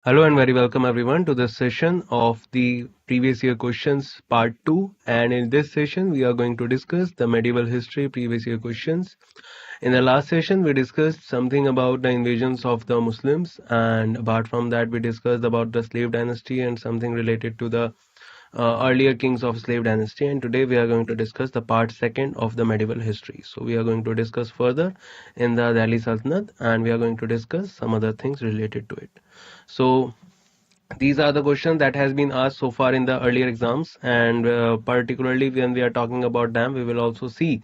Hello and very welcome everyone to this session of the previous year questions part 2, and in this session we are going to discuss the medieval history previous year questions. In the last session we discussed something about the invasions of the Muslims, and apart from that we discussed about the slave dynasty and something related to the earlier kings of slave dynasty, and today we are going to discuss the part second of the medieval history. So we are going to discuss further in the Delhi Sultanate, and we are going to discuss some other things related to it. So these are the questions that has been asked so far in the earlier exams, and particularly when we are talking about them, we will also see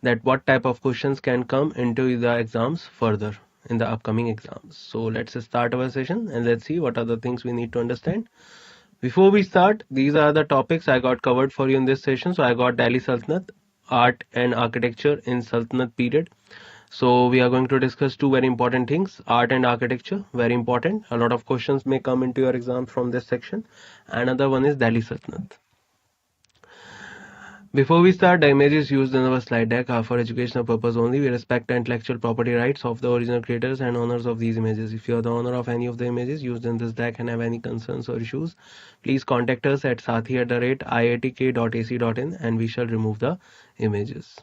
that what type of questions can come into the exams further in the upcoming exams. So let's start our session and let's see what are the things we need to understand. Before we start, these are the topics I got covered for you in this session. So I got Delhi Sultanate, art and architecture in Sultanate period. So we are going to discuss two very important things, art and architecture, very important. A lot of questions may come into your exam from this section. Another one is Delhi Sultanate. Before we start, the images used in our slide deck are for educational purpose only. We respect the intellectual property rights of the original creators and owners of these images. If you are the owner of any of the images used in this deck and have any concerns or issues, please contact us at sathee@iitk.ac.in and we shall remove the images.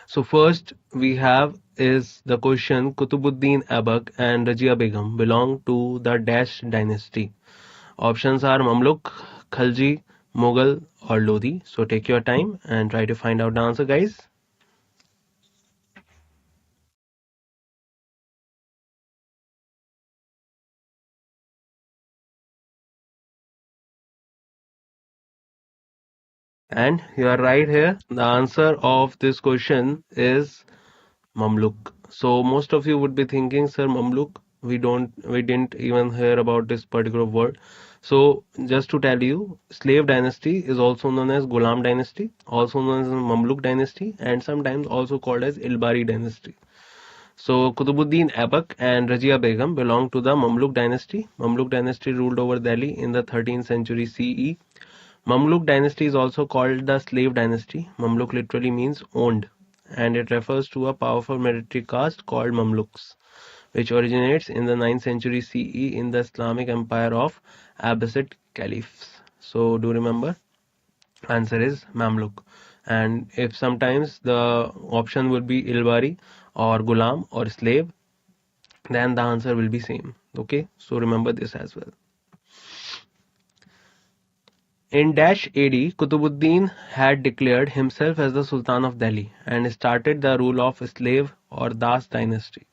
So first we have is the question, Kutubuddin Aibak and Rajia Begum belong to the Dash dynasty. Options are Mamluk, Khalji, Mughal or Lodi. So take your time and try to find out the answer, guys. And you are right here. The answer of this question is Mamluk. So most of you would be thinking, sir, Mamluk, we didn't even hear about this particular word. So just to tell you, slave dynasty is also known as Ghulam dynasty, also known as Mamluk dynasty, and sometimes also called as Ilbari dynasty. So Qutbuddin Aibak and Rajia Begum belong to the Mamluk dynasty. Mamluk dynasty ruled over Delhi in the 13th century CE. Mamluk dynasty is also called the slave dynasty. Mamluk literally means owned, and it refers to a powerful military caste called Mamluks, which originates in the 9th century CE in the Islamic Empire of Abbasid Caliphs. So do remember, answer is Mamluk. And if sometimes the option would be Ilbari or Gulam or slave, then the answer will be same. Okay, so remember this as well. In Dash AD, Qutbuddin had declared himself as the Sultan of Delhi and started the rule of slave or Das dynasty.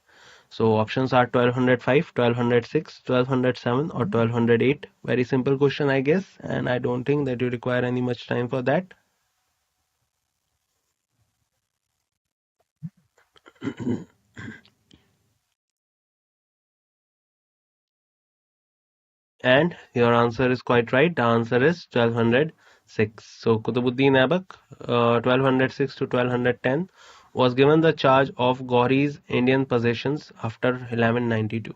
So options are 1205, 1206, 1207 or 1208. Very simple question, I guess, and I don't think that you require any much time for that. And your answer is quite right. The answer is 1206. So Qutbuddin Aibak, 1206 to 1210, was given the charge of Gauri's Indian possessions after 1192.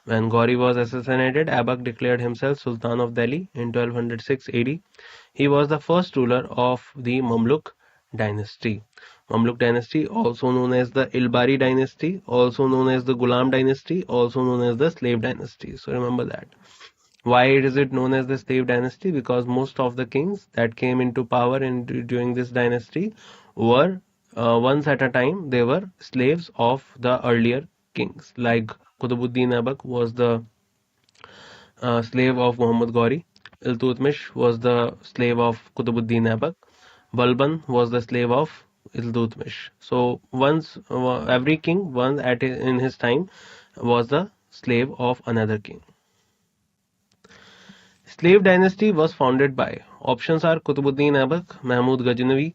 When Gauri was assassinated, Aibak declared himself Sultan of Delhi in 1206 AD. He was the first ruler of the Mamluk dynasty. Mamluk dynasty, also known as the Ilbari dynasty, also known as the Ghulam dynasty, also known as the slave dynasty. So remember that. Why is it known as the slave dynasty? Because most of the kings that came into power during this dynasty were once at a time they were slaves of the earlier kings. Like Qutbuddin Aibak was the slave of Muhammad Ghori. Iltutmish was the slave of Qutbuddin Aibak. Balban was the slave of Iltutmish. So once every king once in his time was the slave of another king. Slave dynasty was founded by, options are Qutbuddin Aibak, Mahmud Ghaznavi,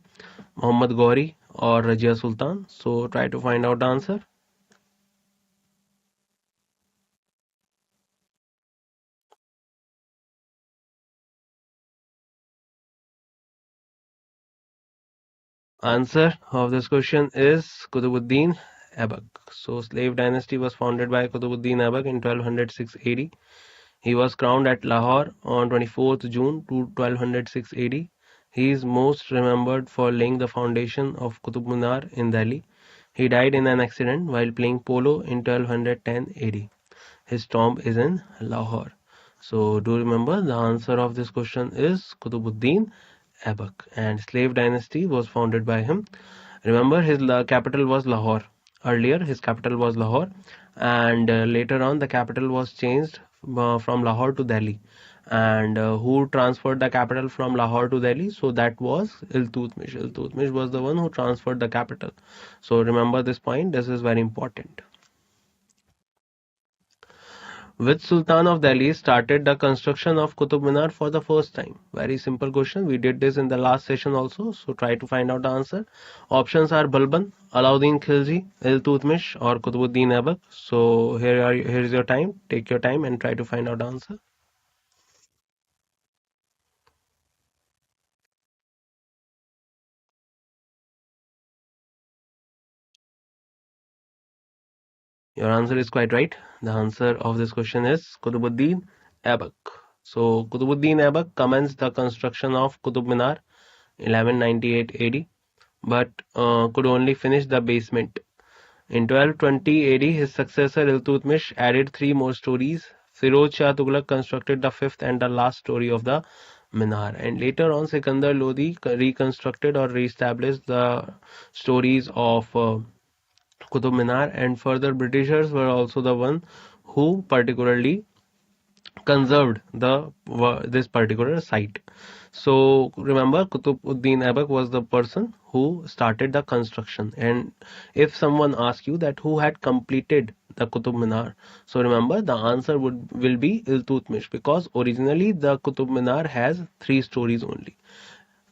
Muhammad Ghori or Rajia Sultan. So try to find out the answer. Answer of this question is Qutbuddin Aibak. So slave dynasty was founded by Qutbuddin Aibak in 1206 AD. He was crowned at Lahore on 24th June to 1206 AD. He is most remembered for laying the foundation of Qutub Minar in Delhi. He died in an accident while playing polo in 1210 AD. His tomb is in Lahore. So do remember the answer of this question is Qutbuddin Aibak, and slave dynasty was founded by him. Remember his capital was Lahore. Earlier his capital was Lahore, and later on the capital was changed from Lahore to Delhi. And who transferred the capital from Lahore to Delhi? So that was Iltutmish. Iltutmish was the one who transferred the capital. So remember this point. This is very important. Which Sultan of Delhi started the construction of Qutub Minar for the first time? Very simple question. We did this in the last session also. So try to find out the answer. Options are Balban, Alauddin Khilji, Iltutmish, or Qutbuddin Aibak. So here's your time. Take your time and try to find out the answer. Your answer is quite right. The answer of this question is Qutbuddin Aibak. So Qutbuddin Aibak commenced the construction of Qutub Minar 1198 AD, but could only finish the basement. In 1220 AD, his successor Iltutmish added 3 more stories. Firoz Shah Tughlaq constructed the 5th and the last story of the Minar, and later on Sikandar Lodi reconstructed or re-established the stories of Qutub Minar, and further Britishers were also the one who particularly conserved this particular site. So remember, Qutbuddin Aibak was the person who started the construction. And if someone asks you that who had completed the Qutub Minar, so remember the answer will be Iltutmish, because originally the Qutub Minar has 3 stories only.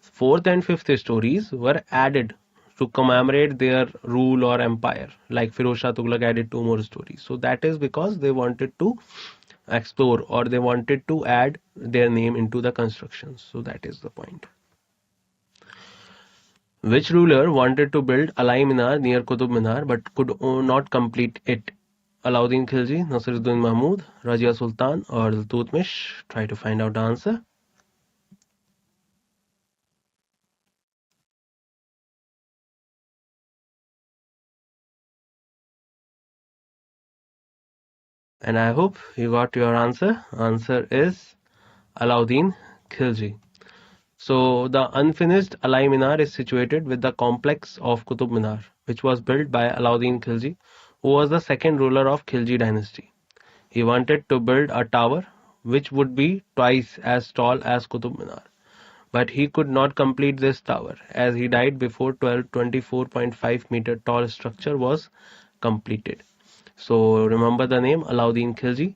4th and 5th stories were added to commemorate their rule or empire. Like Firoz Shah Tughlaq added 2 more stories. So that is because they wanted to explore, or they wanted to add their name into the construction. So that is the point. Which ruler wanted to build Alai Minar near Qutub Minar but could not complete it? Alauddin Khilji, Nasiruddin Mahmud, Rajia Sultan, or Iltutmish? Try to find out the answer. And I hope you got your answer. Answer is Alauddin Khilji. So the unfinished Alai Minar is situated with the complex of Qutub Minar, which was built by Alauddin Khilji, who was the second ruler of Khilji dynasty. He wanted to build a tower which would be twice as tall as Qutub Minar, but he could not complete this tower as he died before 24.5 meter tall structure was completed. So remember the name Alauddin Khilji.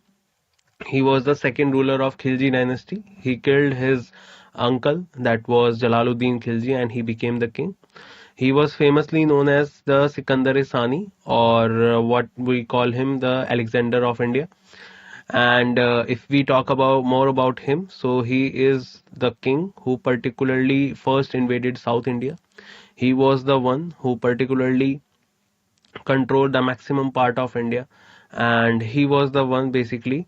He was the second ruler of Khilji dynasty. He killed his uncle, that was Jalaluddin Khilji, and he became the king. He was famously known as the Sikandar-e-Sani, or what we call him, the Alexander of India. And if we talk about more about him, so he is the king who particularly first invaded South India. He was the one who particularly controlled the maximum part of India, and he was the one basically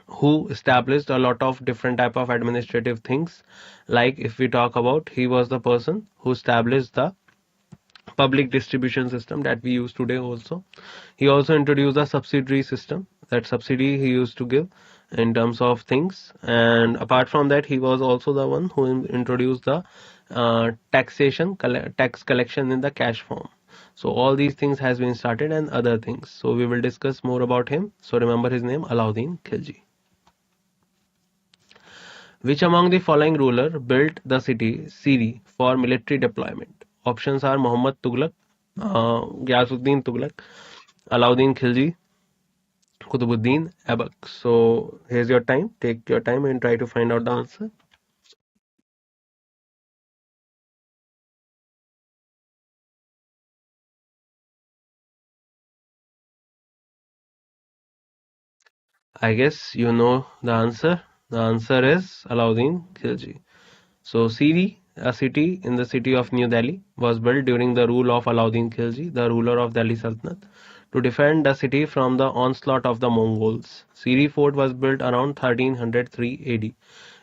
who established a lot of different type of administrative things. Like if we talk about, he was the person who established the public distribution system that we use today also. He also introduced the subsidiary system, that subsidy he used to give in terms of things. And apart from that, he was also the one who introduced the tax collection in the cash form. So all these things has been started, and other things. So we will discuss more about him. So remember his name, Alauddin Khilji. Which among the following ruler built the city Siri for military deployment? Options are Muhammad Tughlaq, Ghiyasuddin Tughlaq, Alauddin Khilji, Qutbuddin Aibak. So here's your time. Take your time and try to find out the answer. I guess you know the answer. The answer is Alauddin Khilji. So Siri, a city in the city of New Delhi, was built during the rule of Alauddin Khilji, the ruler of Delhi Sultanate, to defend the city from the onslaught of the Mongols. Siri fort was built around 1303 AD.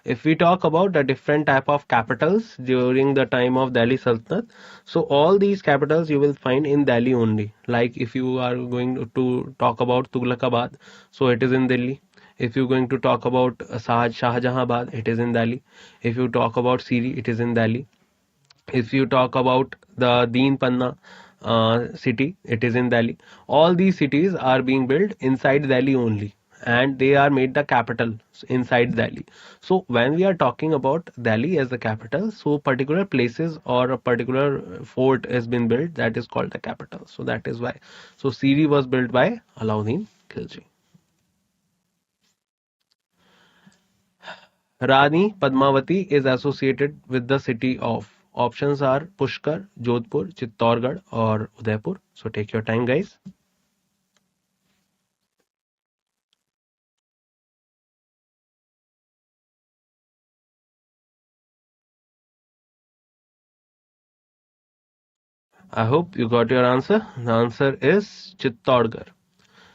If we talk about the different type of capitals during the time of Delhi Sultanate, so all these capitals you will find in Delhi only. Like if you are going to talk about Tughlaqabad, so it is in Delhi. If you're going to talk about Shahjahanabad, it is in Delhi. If you talk about Siri, it is in Delhi. If you talk about the Deen Panna city, it is in Delhi. All these cities are being built inside Delhi only, and they are made the capital inside Delhi. So when we are talking about Delhi as the capital, so particular places or a particular fort has been built that is called the capital. So that is why. So Siri was built by Alauddin Khilji. Rani Padmavati is associated with the city of. Options are Pushkar, Jodhpur, Chittorgarh, or Udaipur. So take your time, guys. I hope you got your answer. The answer is Chittorgarh.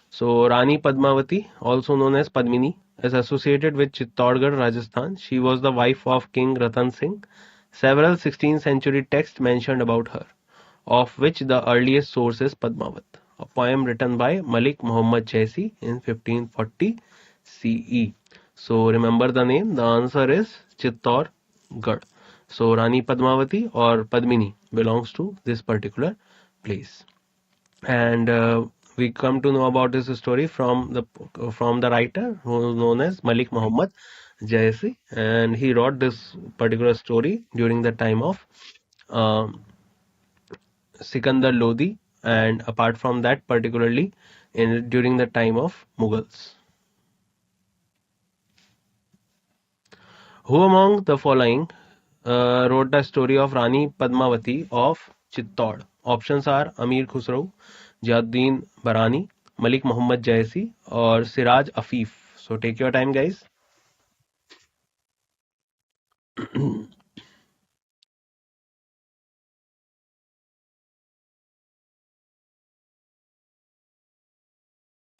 So Rani Padmavati, also known as Padmini, is associated with Chittorgarh, Rajasthan. She was the wife of King Ratan Singh. Several 16th century texts mentioned about her, of which the earliest source is Padmavat, a poem written by Malik Muhammad Jaisi in 1540 CE. So remember the name. The answer is Chittorgarh. So Rani Padmavati or Padmini belongs to this particular place. And we come to know about this story from the writer who is known as Malik Muhammad Jaisi, and he wrote this particular story during the time of um Sikandar Lodi, and apart from that, particularly during the time of Mughals. Who among the following wrote the story of Rani Padmavati of Chittor? Options are Amir Khusro, Ziauddin Barani, Malik Muhammad Jaisi, or Siraj Afif. So take your time, guys.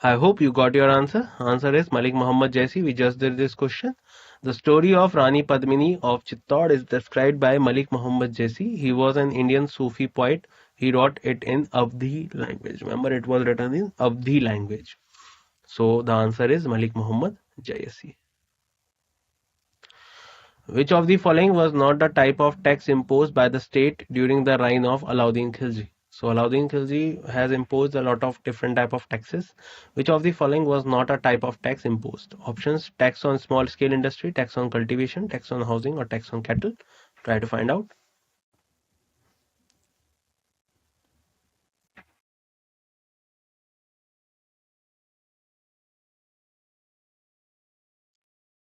I hope you got your answer. Answer is Malik Muhammad Jaisi. We just did this question. The story of Rani Padmini of Chittor is described by Malik Muhammad Jaisi. He was an Indian Sufi poet. He wrote it in Avdi language. Remember, it was written in Avdi language. So the answer is Malik Muhammad Jaisi. Which of the following was not the type of tax imposed by the state during the reign of Alauddin Khilji? So Alauddin Khilji has imposed a lot of different type of taxes. Which of the following was not a type of tax imposed? Options: tax on small scale industry, tax on cultivation, tax on housing, or tax on cattle. Try to find out.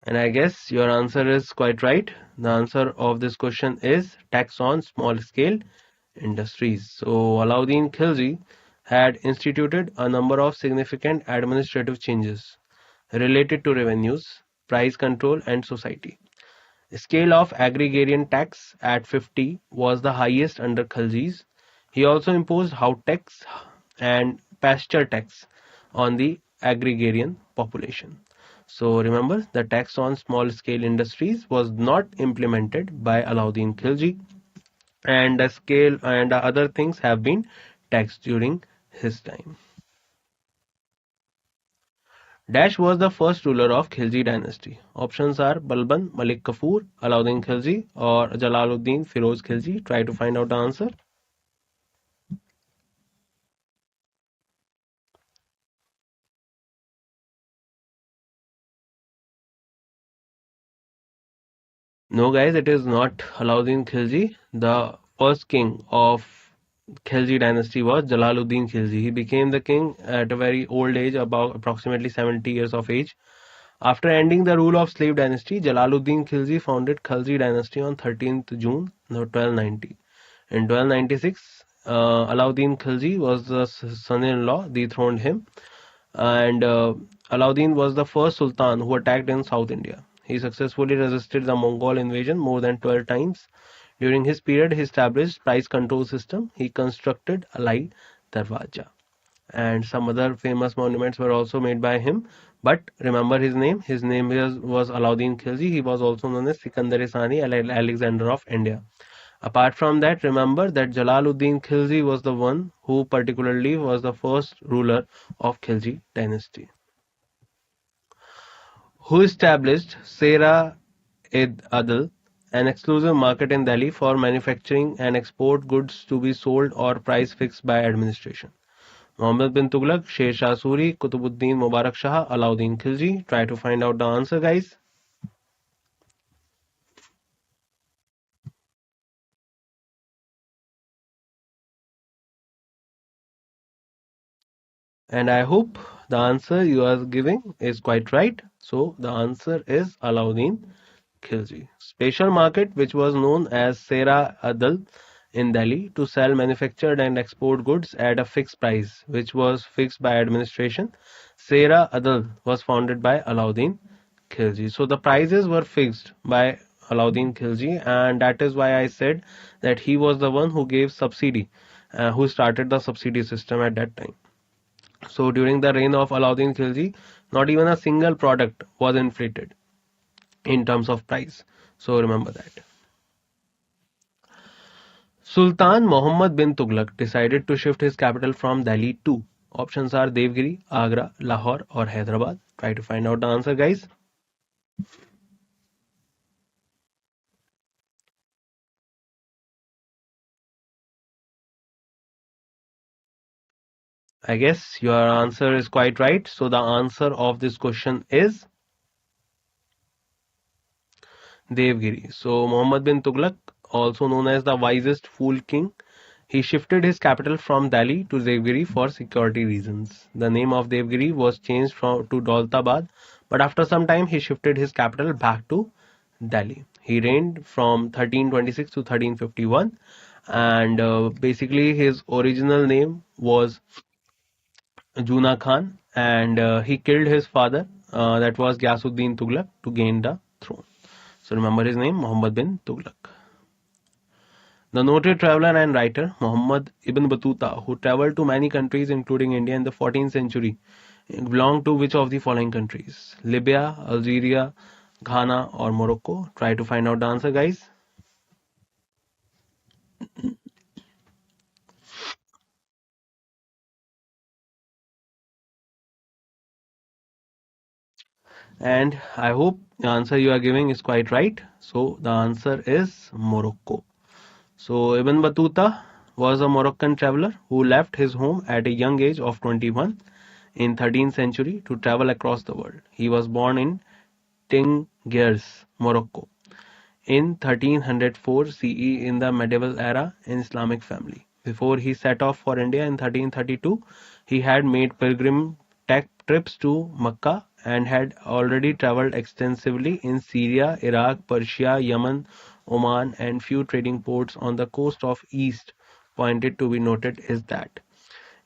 And I guess your answer is quite right. The answer of this question is tax on small scale industries. So Alauddin Khilji had instituted a number of significant administrative changes related to revenues, price control, and society. Scale of agrarian tax at 50 was the highest under Khalji's. He also imposed house tax and pasture tax on the agrarian population. So remember, the tax on small scale industries was not implemented by Alauddin Khilji, and the scale and the other things have been taxed during his time. Dash was the first ruler of Khilji dynasty. Options are Balban Malik Kafur, Alauddin Khilji, or Jalaluddin Firoz Khilji. Try to find out the answer. No, guys, it is not Alauddin Khilji. The first king of Khilji dynasty was Jalaluddin Khilji. He became the king at a very old age, about approximately 70 years of age. After ending the rule of slave dynasty, Jalaluddin Khilji founded Khalji dynasty on 13th June 1290. In 1296, Alauddin Khilji was the son-in-law, dethroned him, and Alauddin was the first sultan who attacked in South India. He successfully resisted the Mongol invasion more than 12 times. During his period, he established price control system. He constructed Alai Darwaja. and some other famous monuments were also made by him. But remember his name. His name was Alauddin Khilji. He was also known as Sikandar-e-Sani, Alexander of India. Apart from that, remember that Jalaluddin Khilji was the one who particularly was the first ruler of Khilji dynasty. Who established Sera-ed-Adl, an exclusive market in Delhi for manufacturing and export goods to be sold or price fixed by administration? Muhammad bin Tughlaq, Sher Shah Suri, Kutubuddin Mubarak Shah, Alauddin Khilji. Try to find out the answer, guys. And I hope the answer you are giving is quite right. So the answer is Alauddin Khilji. Special market which was known as Sera Adal in Delhi to sell manufactured and export goods at a fixed price which was fixed by administration. Sera Adal was founded by Alauddin Khilji. So the prices were fixed by Alauddin Khilji, and that is why I said that he was the one who gave subsidy, who started the subsidy system at that time. So during the reign of Alauddin Khilji, not even a single product was inflated in terms of price. So remember that. Sultan Muhammad bin Tughlaq decided to shift his capital from Delhi to. Options are Devgiri, Agra, Lahore, or Hyderabad. Try to find out the answer, guys. I guess your answer is quite right. So the answer of this question is Devgiri. So Muhammad bin Tughlaq, also known as the wisest fool king, he shifted his capital from Delhi to Devgiri for security reasons. The name of Devgiri was changed to Daulatabad, but after some time he shifted his capital back to Delhi. He reigned from 1326 to 1351, and basically his original name was Juna Khan, and he killed his father, that was Ghiyasuddin Tughlaq, to gain the throne. So remember his name, Muhammad bin Tughlaq. The noted traveler and writer Muhammad ibn Battuta, who traveled to many countries including India in the 14th century, belonged to which of the following countries? Libya, Algeria, Ghana, or Morocco? Try to find out the answer, guys. And I hope the answer you are giving is quite right. So the answer is Morocco. So Ibn Battuta was a Moroccan traveler who left his home at a young age of 21 in 13th century to travel across the world. He was born in Tinguers, Morocco, in 1304 CE in the medieval era in Islamic family. Before he set off for India in 1332, he had made pilgrim trips to Mecca and had already traveled extensively in Syria, Iraq, Persia, Yemen, Oman, and few trading ports on the coast of East. Pointed to be noted is that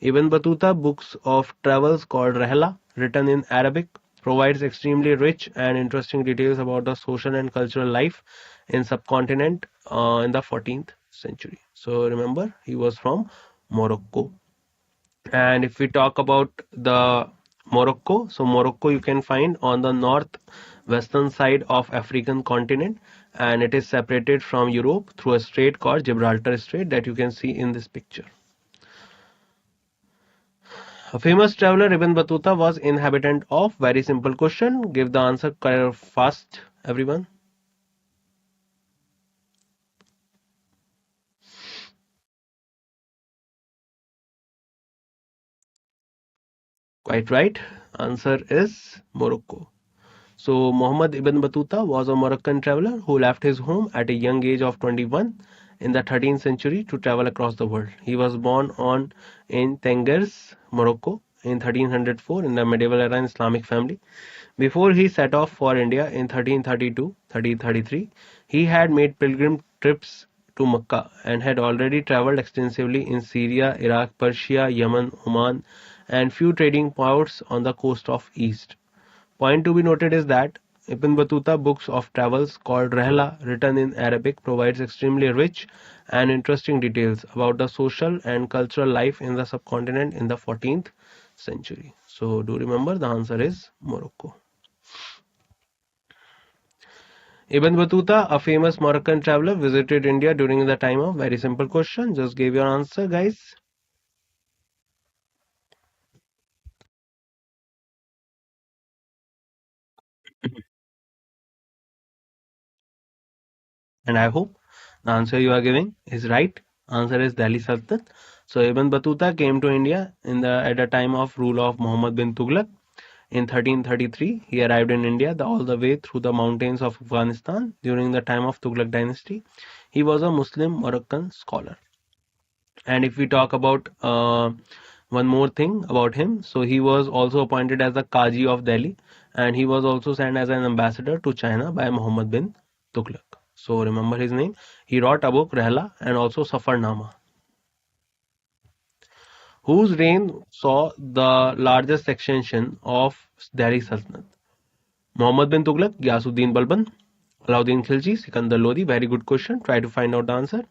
Ibn Battuta books of travels called Rehla, written in Arabic, provides extremely rich and interesting details about the social and cultural life in subcontinent in the 14th century. So remember, he was from Morocco. And if we talk about the Morocco, so Morocco you can find on the northwestern side of African continent, and it is separated from Europe through a strait called Gibraltar Strait that you can see in this picture. A famous traveler Ibn Battuta was inhabitant of. Very simple question. Give the answer fast, everyone. Quite right. Answer is Morocco. So Muhammad ibn Battuta was a Moroccan traveler who left his home at a young age of 21 in the 13th century to travel across the world. He was born in Tangiers, Morocco in 1304 in the medieval era in Islamic family. Before he set off for India in 1332-1333, he had made pilgrim trips to Mecca and had already traveled extensively in Syria, Iraq, Persia, Yemen, Oman, and few trading ports on the coast of East. Point to be noted is that Ibn Battuta books of travels called Rehla, written in Arabic, provides extremely rich and interesting details about the social and cultural life in the subcontinent in the 14th century. So do remember the answer is Morocco. Ibn Battuta, a famous Moroccan traveler, visited India during the time of, very simple question, just give your answer, guys. And I hope the answer you are giving is right. Answer is Delhi Sultanate. So Ibn Battuta came to India at the time of rule of Muhammad bin Tughlaq. In 1333, he arrived in India all the way through the mountains of Afghanistan during the time of Tughlaq dynasty. He was a Muslim Moroccan scholar. And if we talk about one more thing about him, so he was also appointed as the Qazi of Delhi, and he was also sent as an ambassador to China by Muhammad bin Tughlaq. So remember his name. He wrote a book Rehla and also Safarnama, whose reign saw the largest extension of Delhi Sultanate. Muhammad bin Tughlaq, Ghiyasuddin Balban, Alauddin Khilji, Sikandar Lodi. Very good question. Try to find out the answer.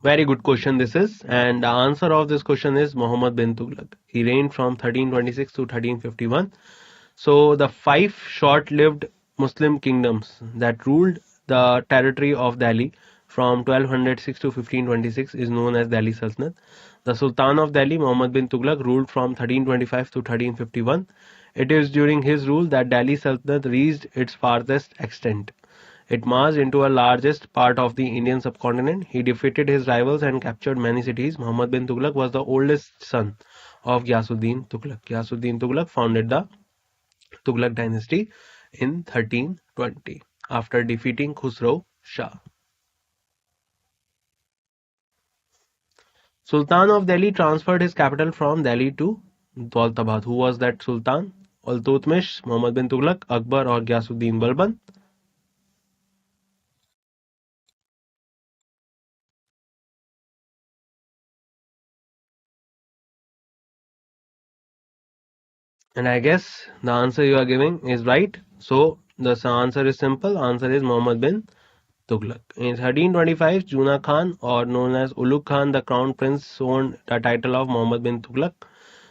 Very good question this is, and the answer of this question is Muhammad bin Tughlaq. He reigned from 1326 to 1351. So the five short-lived Muslim kingdoms that ruled the territory of Delhi from 1206 to 1526 is known as Delhi Sultanate. The Sultan of Delhi, Muhammad bin Tughlaq, ruled from 1325 to 1351. It is during his rule that Delhi Sultanate reached its farthest extent. It marched into a largest part of the Indian subcontinent. He defeated his rivals and captured many cities. Muhammad bin Tughlaq was the oldest son of Ghiyasuddin Tughlaq. Ghiyasuddin Tughlaq founded the Tughlaq dynasty in 1320 after defeating Khusro Shah. Sultan of Delhi transferred his capital from Delhi to Daulatabad. Who was that Sultan? Al-Tutmish, Muhammad bin Tughlaq, Akbar or Ghiyasuddin Balban? And I guess the answer you are giving is right. So the answer is simple. Answer is Muhammad bin Tughlaq. In 1325, Juna Khan, or known as Ulugh Khan, the crown prince, owned the title of Muhammad bin Tughlaq,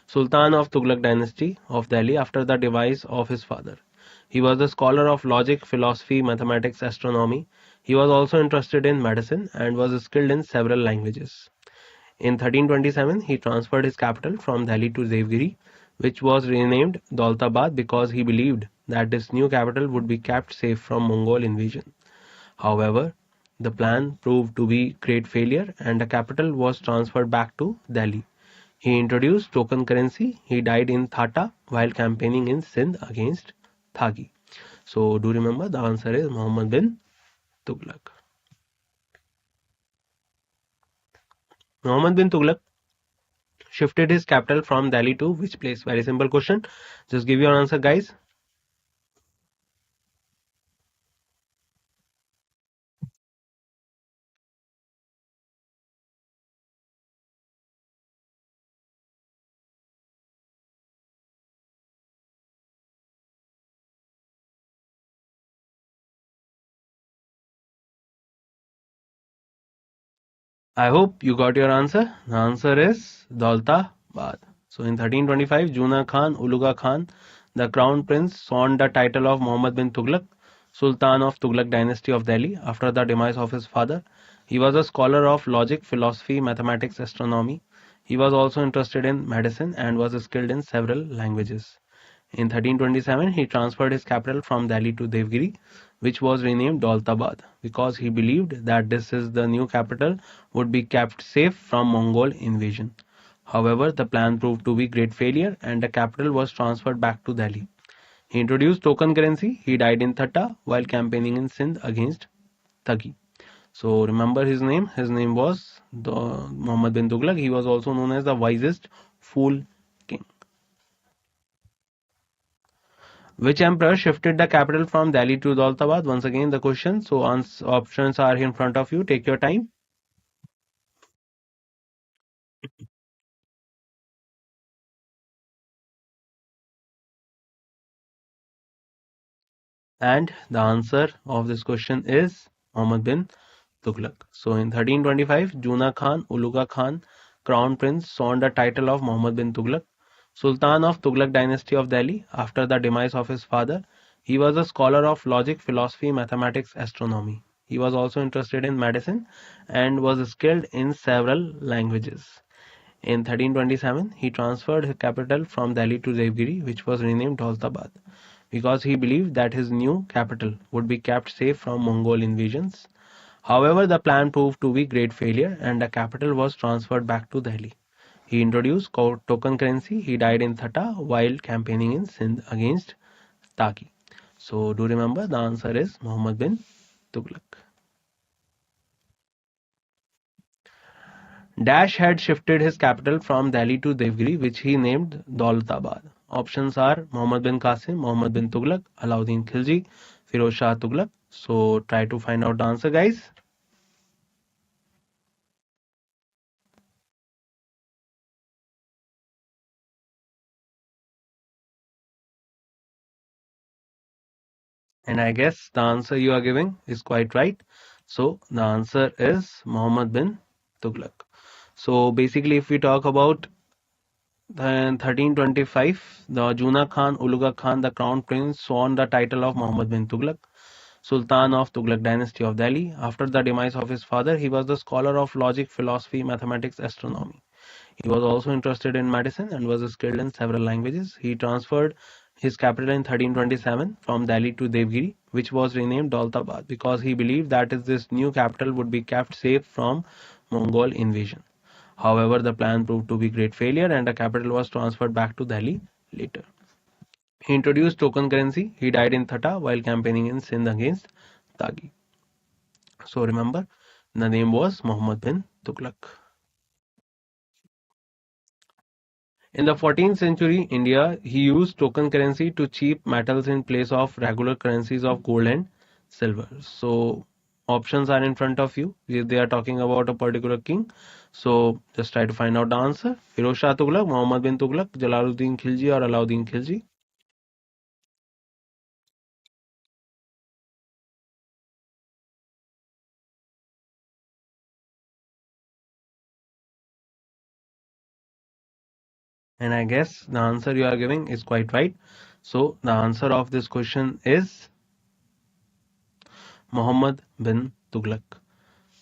Sultan of Tughlaq dynasty of Delhi after the demise of his father. He was a scholar of logic, philosophy, mathematics, astronomy. He was also interested in medicine and was skilled in several languages. In 1327, he transferred his capital from Delhi to Devgiri, which was renamed Daulatabad because he believed that this new capital would be kept safe from Mongol invasion. However, the plan proved to be great failure and the capital was transferred back to Delhi. He introduced token currency. He died in Thata while campaigning in Sindh against Thagi. So do remember the answer is Muhammad bin Tughlaq. Muhammad bin Tughlaq shifted his capital from Delhi to which place? Very simple question. Just give your answer, guys. I hope you got your answer. The answer is Daulatabad. So in 1325, Juna Khan, Uluga Khan, the crown prince, sought the title of Muhammad bin Tughlaq, Sultan of Tughlaq dynasty of Delhi after the demise of his father. He was a scholar of logic, philosophy, mathematics, astronomy. He was also interested in medicine and was skilled in several languages. In 1327, he transferred his capital from Delhi to Devgiri, which was renamed Daulatabad because he believed that this is the new capital would be kept safe from Mongol invasion. However, the plan proved to be great failure and the capital was transferred back to Delhi. He introduced token currency. He died in Thatta while campaigning in Sindh against Thagi. So remember his name. His name was Muhammad bin Tughlaq. He was also known as the wisest fool king. Which emperor shifted the capital from Delhi to Daulatabad? Once again the question. So options are in front of you. Take your time. And the answer of this question is Muhammad bin Tughlaq. So in 1325, Juna Khan, Uluga Khan, Crown Prince, sought the title of Muhammad bin Tughlaq, Sultan of Tughlaq dynasty of Delhi after the demise of his father. He was a scholar of logic, philosophy, mathematics, astronomy. He was also interested in medicine and was skilled in several languages. In 1327, he transferred his capital from Delhi to Devgiri, which was renamed Daulatabad, because he believed that his new capital would be kept safe from Mongol invasions. However, the plan proved to be great failure and the capital was transferred back to Delhi. He introduced token currency. He died in Thatta while campaigning in Sindh against Taki. So do remember the answer is Muhammad bin Tughlaq. Dash had shifted his capital from Delhi to Devgiri, which he named Daulatabad. Options are Muhammad bin Qasim, Muhammad bin Tughlaq, Alauddin Khilji, Firoz Shah Tughlaq. So try to find out the answer, guys. And I guess the answer you are giving is quite right. So the answer is Muhammad bin Tughlaq. So basically, if we talk about in 1325, the Juna Khan, Uluga Khan, the crown prince, won the title of Muhammad bin Tughlaq, Sultan of Tughlaq dynasty of Delhi. After the demise of his father, he was the scholar of logic, philosophy, mathematics, astronomy. He was also interested in medicine and was skilled in several languages. He transferred his capital in 1327 from Delhi to Devgiri, which was renamed Daulatabad because he believed that this new capital would be kept safe from Mongol invasion. However, the plan proved to be great failure and the capital was transferred back to Delhi later. He introduced token currency. He died in Thatta while campaigning in Sindh against Tagi. So remember, the name was Muhammad bin Tughlaq. In the 14th century India, he used token currency to cheap metals in place of regular currencies of gold and silver. So options are in front of you. They are talking about a particular king. So just try to find out the answer. Firoz Shah Tughlaq, Muhammad bin Tughlaq, Jalaluddin Khilji or Alauddin Khilji. And I guess the answer you are giving is quite right. So the answer of this question is Muhammad bin Tughlaq.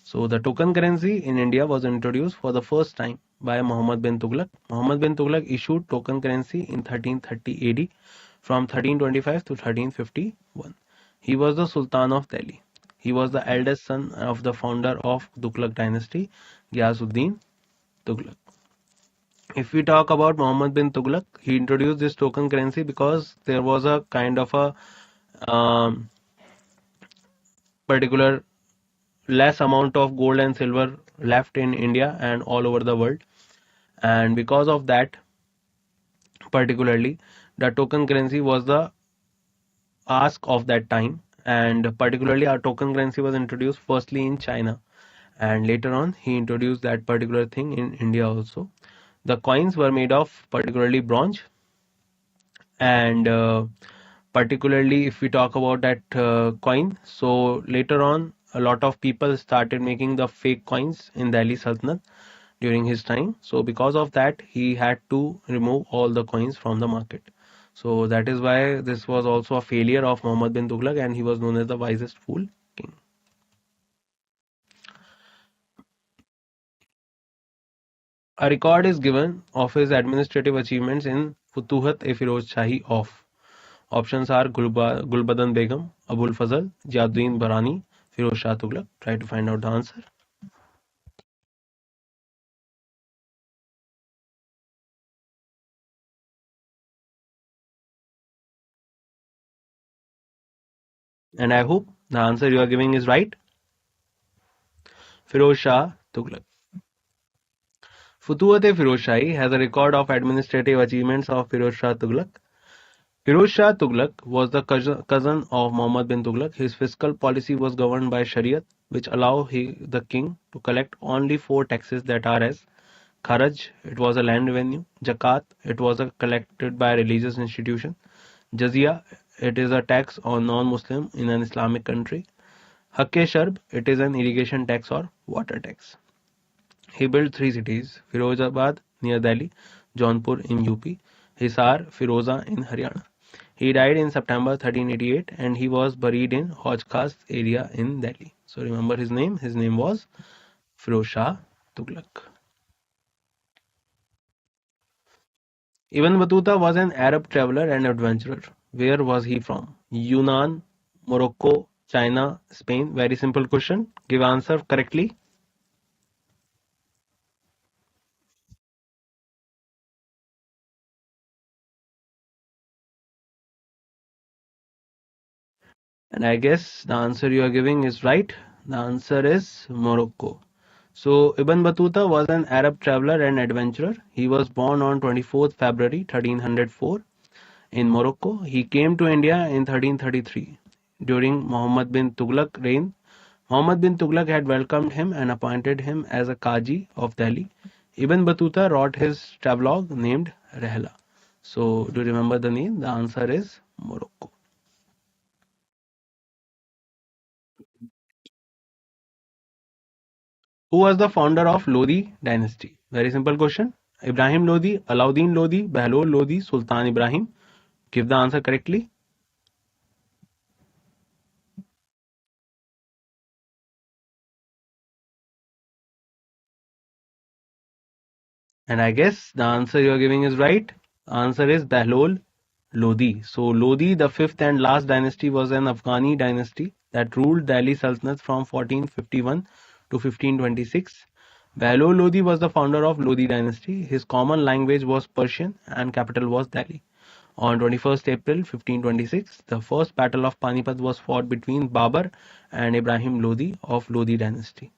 So the token currency in India was introduced for the first time by Muhammad bin Tughlaq. Muhammad bin Tughlaq issued token currency in 1330 AD from 1325 to 1351. He was the Sultan of Delhi. He was the eldest son of the founder of Tughlaq dynasty, Ghiyasuddin Tughlaq. If we talk about Muhammad bin Tughlaq, he introduced this token currency because there was a kind of a particular less amount of gold and silver left in India and all over the world, and because of that, particularly the token currency was the ask of that time, and particularly our token currency was introduced firstly in China and later on he introduced that particular thing in India also. The coins were made of particularly bronze, and particularly if we talk about that coin, so later on a lot of people started making the fake coins in Delhi Sultanate during his time. So because of that, he had to remove all the coins from the market. So that is why this was also a failure of Muhammad bin Tughlaq and he was known as the wisest fool king. A record is given of his administrative achievements in Futuhat-e-Firoz Shahi of. Options are Gulbadan Begum, Abul Fazl, Ziauddin Barani, Firoz Shah Tughlaq. Try to find out the answer. And I hope the answer you are giving is right. Firoz Shah Tughlaq. Futuhat-e-Firoz Shahi has a record of administrative achievements of Firoz Shah Tughlaq. Firoz Shah Tughlaq was the cousin of Muhammad bin Tughlaq. His fiscal policy was governed by Shariat, which allowed the king to collect only four taxes that are as Kharaj, it was a land revenue; Zakat, it was collected by a religious institution; Jizya, it is a tax on non-Muslim in an Islamic country. Hakke Sharb, it is an irrigation tax or water tax. He built three cities: Firozabad near Delhi, Jaunpur in UP, Hisar, Firoza in Haryana. He died in September 1388 and he was buried in Hojkhas area in Delhi. So remember his name. His name was Firoz Shah Tughlaq. Ibn Battuta was an Arab traveler and adventurer. Where was he from? Yunnan, Morocco, China, Spain? Very simple question. Give answer correctly. And I guess the answer you are giving is right. The answer is Morocco. So Ibn Battuta was an Arab traveler and adventurer. He was born on 24th February 1304 in Morocco. He came to India in 1333 during Muhammad bin Tughlaq reign. Muhammad bin Tughlaq had welcomed him and appointed him as a Qaji of Delhi. Ibn Battuta wrote his travelogue named Rehla. So do you remember the name? The answer is Morocco. Who was the founder of Lodi dynasty? Very simple question. Ibrahim Lodi, Alauddin Lodi, Bahlol Lodi, Sultan Ibrahim. Give the answer correctly. And I guess the answer you are giving is right. The answer is Bahlol Lodi. So Lodi, the fifth and last dynasty, was an Afghani dynasty that ruled Delhi Sultanate from 1451 to 1526. Bahlol Lodi was the founder of Lodi dynasty. His common language was Persian and capital was Delhi. On 21st April 1526, the first battle of Panipat was fought between Babur and Ibrahim Lodi of Lodi dynasty.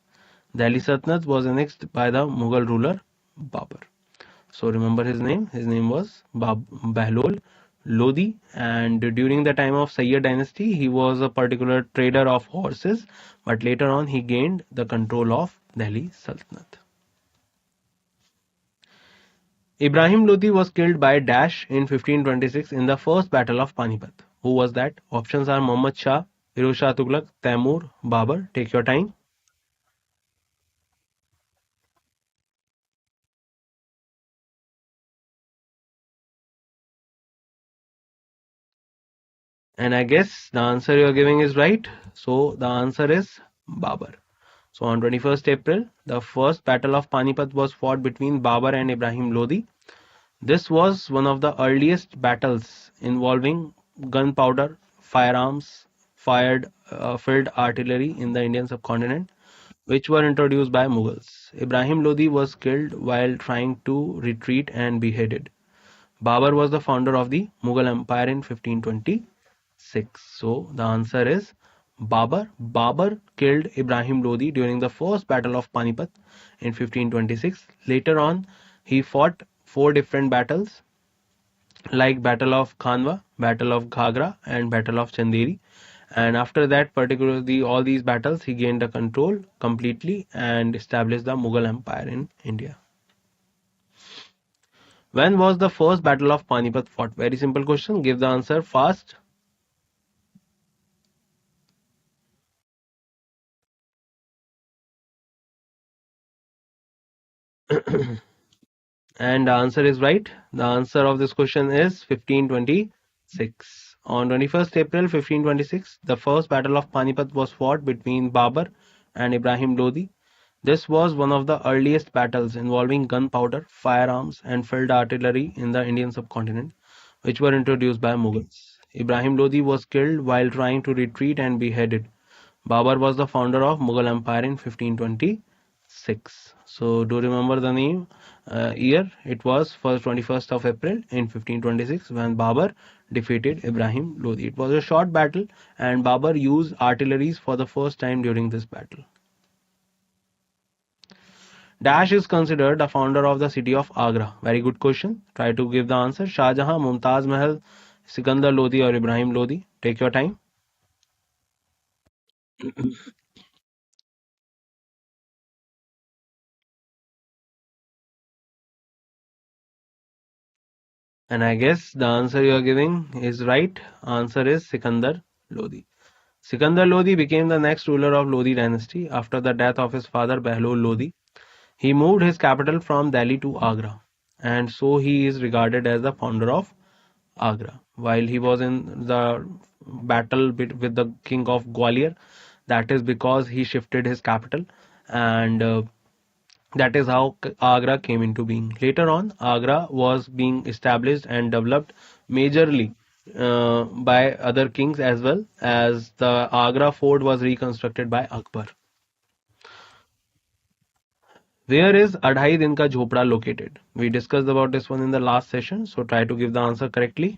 Delhi Sultanate was annexed by the Mughal ruler Babur. So remember his name. His name was Bahlol Lodi, and during the time of Sayyid dynasty, he was a particular trader of horses, but later on he gained the control of Delhi Sultanate. Ibrahim Lodi was killed by Dash in 1526 in the first battle of Panipat. Who was that? Options are Muhammad Shah, Firoz Shah Tughlaq, Taimur, Babur. Take your time. And I guess the answer you are giving is right. So the answer is Babur. So on 21st April, the first battle of Panipat was fought between Babur and Ibrahim Lodi. This was one of the earliest battles involving gunpowder, firearms, field artillery in the Indian subcontinent, which were introduced by Mughals. Ibrahim Lodi was killed while trying to retreat and beheaded. Babur was the founder of the Mughal Empire in 1526. So the answer is Babur. Babur killed Ibrahim Lodi during the first battle of Panipat in 1526. Later on, he fought four different battles like Battle of Khanwa, Battle of Ghagra, and Battle of Chanderi. And after that, particularly all these battles, he gained the control completely and established the Mughal Empire in India. When was the first battle of Panipat fought? Very simple question. Give the answer fast. And the answer is right. The answer of this question is 1526. On 21st April 1526, the first battle of Panipat was fought between Babur and Ibrahim Lodi. This was one of the earliest battles involving gunpowder, firearms, and field artillery in the Indian subcontinent, which were introduced by Mughals. Ibrahim Lodi was killed while trying to retreat and beheaded. Babur was the founder of Mughal Empire in 1526. So do remember the name, year? It was for 21st of April in 1526 when Babur defeated Ibrahim Lodi. It was a short battle and Babur used artilleries for the first time during this battle. Dash is considered the founder of the city of Agra. Very good question. Try to give the answer. Shah Jahan, Mumtaz Mahal, Sikandar Lodi or Ibrahim Lodi. Take your time. And I guess the answer you are giving is right. Answer is Sikandar Lodi. Sikandar Lodi became the next ruler of Lodi dynasty after the death of his father Behlul Lodi. He moved his capital from Delhi to Agra, and so he is regarded as the founder of Agra. While he was in the battle with the king of Gwalior, that is because he shifted his capital, and that is how Agra came into being. Later on, Agra was being established and developed majorly by other kings, as well as the Agra fort was reconstructed by Akbar. Where is Adhai Din Ka Jhopda located? We discussed about this one in the last session, so try to give the answer correctly.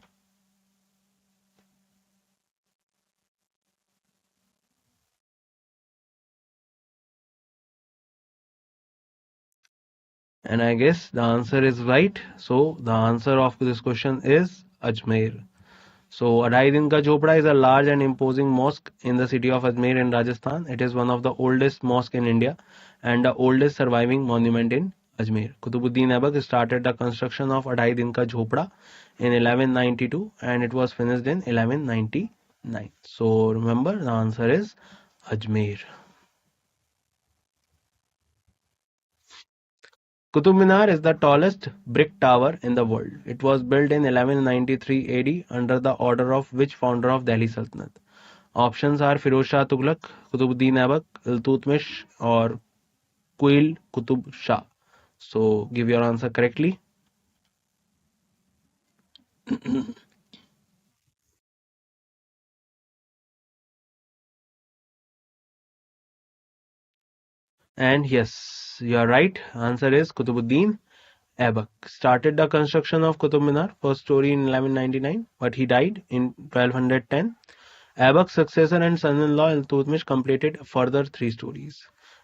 And I guess the answer is right. So the answer of this question is Ajmer. So Adhai Din Ka Jhopda is a large and imposing mosque in the city of Ajmer in Rajasthan. It is one of the oldest mosques in India and the oldest surviving monument in Ajmer. Qutubuddin Aibak started the construction of Adhai Din Ka Jhopda in 1192 and it was finished in 1199. So remember, the answer is Ajmer. Qutub Minar is the tallest brick tower in the world. It was built in 1193 AD under the order of which founder of Delhi Sultanate? Options are Firoz Shah Tughlaq, Qutubuddin Aibak, Iltutmish, or Quail Qutub Shah. So give your answer correctly. And yes, you are right. Answer is Qutubuddin Aibak. Started the construction of Qutub Minar, first story in 1199, but he died in 1210. Aibak's successor and son-in-law Iltutmish completed further 3 stories.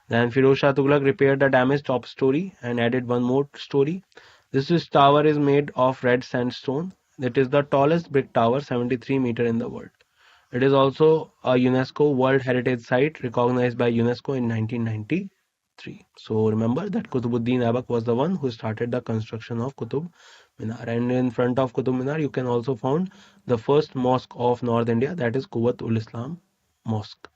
Then Firoz Shah Tughlaq repaired the damaged top story and added one more story. This tower is made of red sandstone. It is the tallest brick tower, 73 meters in the world. It is also a UNESCO World Heritage Site recognized by UNESCO in 1993. So remember that Qutubuddin Aibak was the one who started the construction of Qutub Minar. And in front of Qutub Minar, you can also find the first mosque of North India, that is Quwwat-ul Islam Mosque.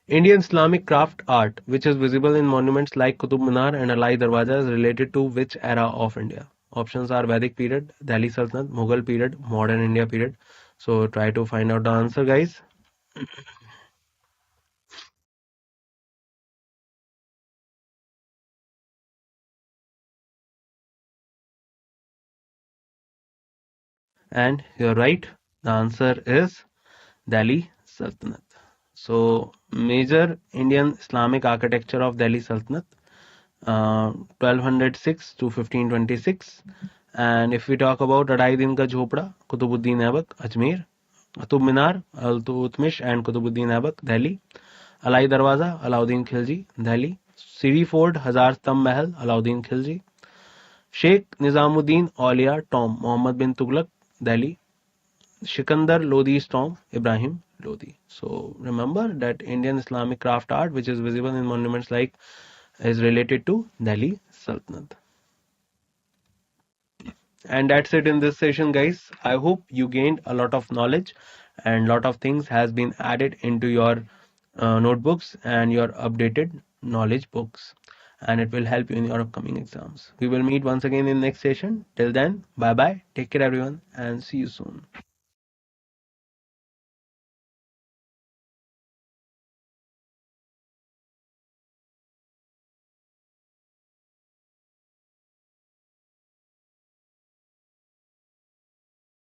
Indian Islamic craft art, which is visible in monuments like Qutub Minar and Alai Darwaza, is related to which era of India? Options are Vedic period, Delhi Sultanate, Mughal period, modern India period. So try to find out the answer, guys. And you're right. The answer is Delhi Sultanate. So major Indian Islamic architecture of Delhi Sultanate, 1206 to 1526. And if we talk about Adhai Din Ka Jhopda, Qutubuddin Aibak, Ajmer, Qutub Minar, Iltutmish and Qutubuddin Aibak, Delhi, Alai Darwaza, Alauddin Khilji, Delhi, Siri Fort, Hazar Stamb Mahal, Alauddin Khilji, Sheikh Nizamuddin Aulia Tomb, Muhammad bin Tughlaq, Delhi, Sikandar Lodi's tomb, Ibrahim Lodi. So remember that Indian Islamic craft art, which is visible in monuments like, is related to Delhi Sultanate. And that's it in this session, guys. I hope you gained a lot of knowledge and lot of things has been added into your notebooks and your updated knowledge books, and it will help you in your upcoming exams. We will meet once again in next session. Till then, bye bye, take care everyone, and see you soon.